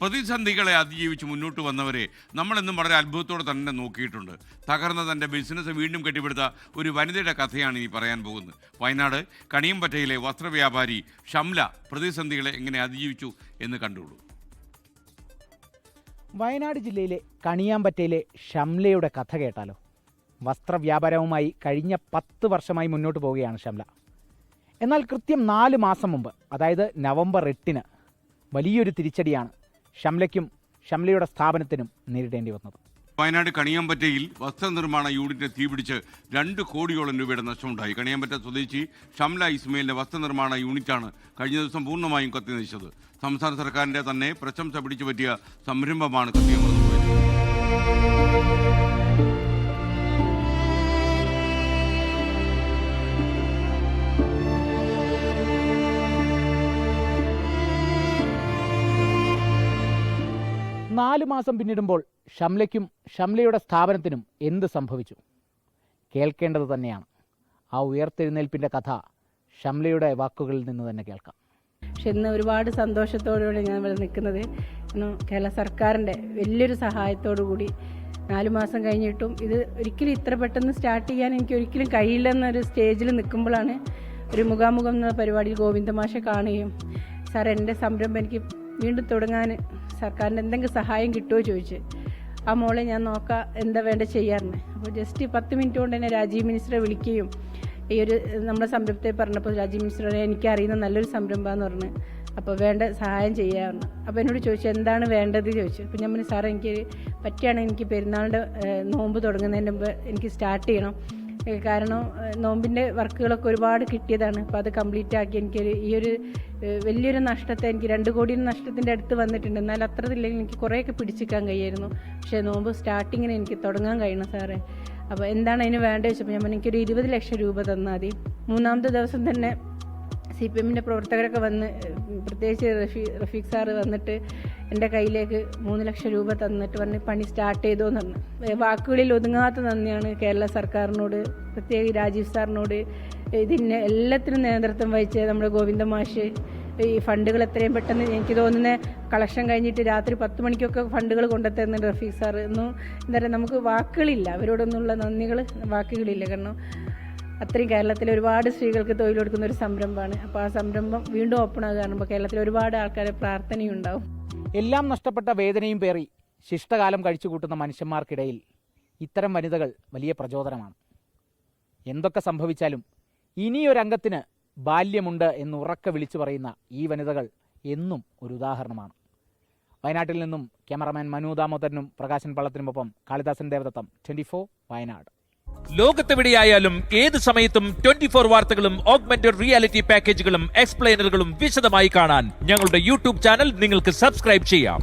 പ്രതിസന്ധികളെ അതിജീവിച്ച് മുന്നോട്ട് വന്നവരെ നമ്മളെന്നും വളരെ അത്ഭുതത്തോടെ തന്നെ നോക്കിയിട്ടുണ്ട്. തകർന്ന തൻ്റെ ബിസിനസ് വീണ്ടും കെട്ടിപ്പടുത്ത ഒരു വനിതയുടെ കഥയാണ് ഇനി പറയാൻ പോകുന്നത്. വയനാട് കണിയമ്പറ്റയിലെ വസ്ത്രവ്യാപാരി ഷംല പ്രതിസന്ധികളെ എങ്ങനെ അതിജീവിച്ചു എന്ന് കണ്ടുള്ളൂ. വയനാട് ജില്ലയിലെ കണിയാമ്പറ്റയിലെ ഷംലയുടെ കഥ കേട്ടാലോ. വസ്ത്രവ്യാപാരവുമായി കഴിഞ്ഞ 10 വർഷമായി മുന്നോട്ട് പോവുകയാണ് ഷംല. എന്നാൽ കൃത്യം 4 മാസം മുമ്പ്, അതായത് നവംബർ 8-ന് വലിയൊരു തിരിച്ചടിയാണ് ഷംലയ്ക്കും ഷംലയുടെ സ്ഥാപനത്തിനും നേരിടേണ്ടി വന്നത്. വയനാട് കണിയാമ്പറ്റയിൽ വസ്ത്രനിർമ്മാണ യൂണിറ്റിന് തീപിടിച്ച് 2 കോടിയോളം രൂപയുടെ നഷ്ടമുണ്ടായി. കണിയാമ്പറ്റ സ്വദേശി ഷംല ഇസ്മയിലിന്റെ വസ്ത്രനിർമ്മാണ യൂണിറ്റാണ് കഴിഞ്ഞ ദിവസം പൂർണ്ണമായും കത്തിനശിച്ചത്. സംസ്ഥാന സർക്കാരിന്റെ തന്നെ പ്രശംസ പിടിച്ചു പറ്റിയ സംരംഭമാണ് കത്തിയമർന്നത്. 4 മാസം പിന്നിടുമ്പോൾ ഷംലയ്ക്കും ഷംലയുടെ സ്ഥാപനത്തിനും എന്ത് സംഭവിച്ചു? കേൾക്കേണ്ടത് തന്നെയാണ്. ആ ഉയർത്തെഴുന്നേൽപ്പിൻ്റെ കഥ ഷംലയുടെ വാക്കുകളിൽ നിന്ന് തന്നെ കേൾക്കാം. പക്ഷെ ഇന്ന് ഒരുപാട് സന്തോഷത്തോടുകൂടി ഞാൻ ഇവിടെ നിൽക്കുന്നത് കേരള സർക്കാരിൻ്റെ വലിയൊരു സഹായത്തോടു കൂടി 4 മാസം കഴിഞ്ഞിട്ടും ഇത് ഒരിക്കലും ഇത്ര പെട്ടെന്ന് സ്റ്റാർട്ട് ചെയ്യാൻ എനിക്ക് ഒരിക്കലും കഴിയില്ലെന്നൊരു സ്റ്റേജിൽ നിൽക്കുമ്പോഴാണ് ഒരു മുഖാമുഖം എന്ന പരിപാടിയിൽ ഗോവിന്ദമാഷെ കാണുകയും സാർ എൻ്റെ സംരംഭം എനിക്ക് വീണ്ടും തുടങ്ങാൻ സർക്കാരിൻ്റെ എന്തെങ്കിലും സഹായം കിട്ടുമോ ചോദിച്ച്. ആ മോളെ ഞാൻ നോക്കാം, എന്താ വേണ്ട ചെയ്യാറുണ്ട്. അപ്പോൾ ജസ്റ്റ് 10 മിനിറ്റ് കൊണ്ട് തന്നെ രാജീവ് മിനിസ്റ്ററെ വിളിക്കുകയും ഈ ഒരു നമ്മുടെ സംരംഭത്തെ പറഞ്ഞപ്പോൾ രാജീവ് മിനിസ്റ്ററെ എനിക്കറിയുന്ന നല്ലൊരു സംരംഭമാണെന്ന് പറഞ്ഞ് അപ്പോൾ വേണ്ട സഹായം ചെയ്യാറുണ്ട്. അപ്പോൾ എന്നോട് ചോദിച്ചു എന്താണ് വേണ്ടത് ചോദിച്ചു. അപ്പോൾ ഞാൻ പറഞ്ഞു സാറേ എനിക്ക് പറ്റുകയാണെങ്കിൽ എനിക്ക് പെരുന്നാളിൻ്റെ നോമ്പ് തുടങ്ങുന്നതിന് മുമ്പ് എനിക്ക് സ്റ്റാർട്ട് ചെയ്യണം. കാരണം നോമ്പിൻ്റെ വർക്കുകളൊക്കെ ഒരുപാട് കിട്ടിയതാണ്. അപ്പോൾ അത് കംപ്ലീറ്റ് ആക്കി എനിക്കൊരു ഈ ഒരു വലിയൊരു നഷ്ടത്തെ എനിക്ക് 2 കോടി നഷ്ടത്തിൻ്റെ അടുത്ത് വന്നിട്ടുണ്ട്. എന്നാൽ അത്രത്തില്ലെങ്കിൽ എനിക്ക് കുറേയൊക്കെ പിടിച്ചിക്കാൻ കഴിയായിരുന്നു. പക്ഷേ നോമ്പ് സ്റ്റാർട്ടിങ്ങിന് എനിക്ക് തുടങ്ങാൻ കഴിയണം സാറേ. അപ്പോൾ എന്താണ് അതിന് വേണ്ടത് ചോദിച്ചപ്പോൾ ഞാൻ എനിക്കൊരു 20 ലക്ഷം രൂപ തന്നാൽ മതി. 3-ാമത്തെ ദിവസം തന്നെ CPM-ൻ്റെ പ്രവർത്തകരൊക്കെ വന്ന്, പ്രത്യേകിച്ച് റഫീഖ് സാറ് വന്നിട്ട് എൻ്റെ കയ്യിലേക്ക് 3 ലക്ഷം രൂപ തന്നിട്ട് പറഞ്ഞ് പണി സ്റ്റാർട്ട് ചെയ്തോ എന്ന് പറഞ്ഞു. വാക്കുകളിൽ ഒതുങ്ങാത്ത നന്ദിയാണ് കേരള സർക്കാരിനോട്, പ്രത്യേക രാജീവ് സാറിനോട്. ഇതിന് എല്ലാത്തിനും നേതൃത്വം വഹിച്ച നമ്മുടെ ഗോവിന്ദ മാഷ്, ഈ ഫണ്ടുകൾ എത്രയും പെട്ടെന്ന് എനിക്ക് തോന്നുന്ന കളക്ഷൻ കഴിഞ്ഞിട്ട് രാത്രി 10 മണിക്കൊക്കെ ഫണ്ടുകൾ കൊണ്ടുത്തരുന്നുണ്ട് റഫീഖ് സാറ്. ഒന്നും എന്താ പറയുക, നമുക്ക് വാക്കുകളില്ല, അവരോടൊന്നുള്ള നന്ദികൾ വാക്കുകളില്ല. കാരണം അത്രയും കേരളത്തിലെ ഒരുപാട് സ്ത്രീകൾക്ക് തൊഴിൽ കൊടുക്കുന്ന ഒരു സംരംഭമാണ്. അപ്പോൾ ആ സംരംഭം വീണ്ടും ഓപ്പൺ ആകുക കാണുമ്പോൾ കേരളത്തിൽ ഒരുപാട് ആൾക്കാരെ പ്രാർത്ഥനയുണ്ടാവും. എല്ലാം നഷ്ടപ്പെട്ട വേദനയും പേറി ശിഷ്ടകാലം കഴിച്ചു കൂട്ടുന്ന മനുഷ്യന്മാർക്കിടയിൽ ഇത്തരം വനിതകൾ വലിയ പ്രചോദനമാണ്. എന്തൊക്കെ സംഭവിച്ചാലും ഇനിയൊരംഗത്തിന് ബാല്യമുണ്ട് എന്ന് ഉറക്കെ വിളിച്ചു പറയുന്ന ഈ വനിതകൾ എന്നും ഒരു ഉദാഹരണമാണ്. വയനാട്ടിൽ നിന്നും ക്യാമറമാൻ മനു ദാമോദരനും പ്രകാശൻ പള്ളത്തിനുമൊപ്പം കാളിദാസൻ ദേവദത്തം, 24 വയനാട്. ലോകത്തെവിടെയായാലും ഏത് സമയത്തും 24 വാർത്തകളും ഓഗ്മെന്റഡ് റിയാലിറ്റി പാക്കേജുകളും എക്സ്പ്ലെയിനറുകളും വിശദമായി കാണാൻ ഞങ്ങളുടെ യൂട്യൂബ് ചാനൽ നിങ്ങൾക്ക് സബ്സ്ക്രൈബ് ചെയ്യാം.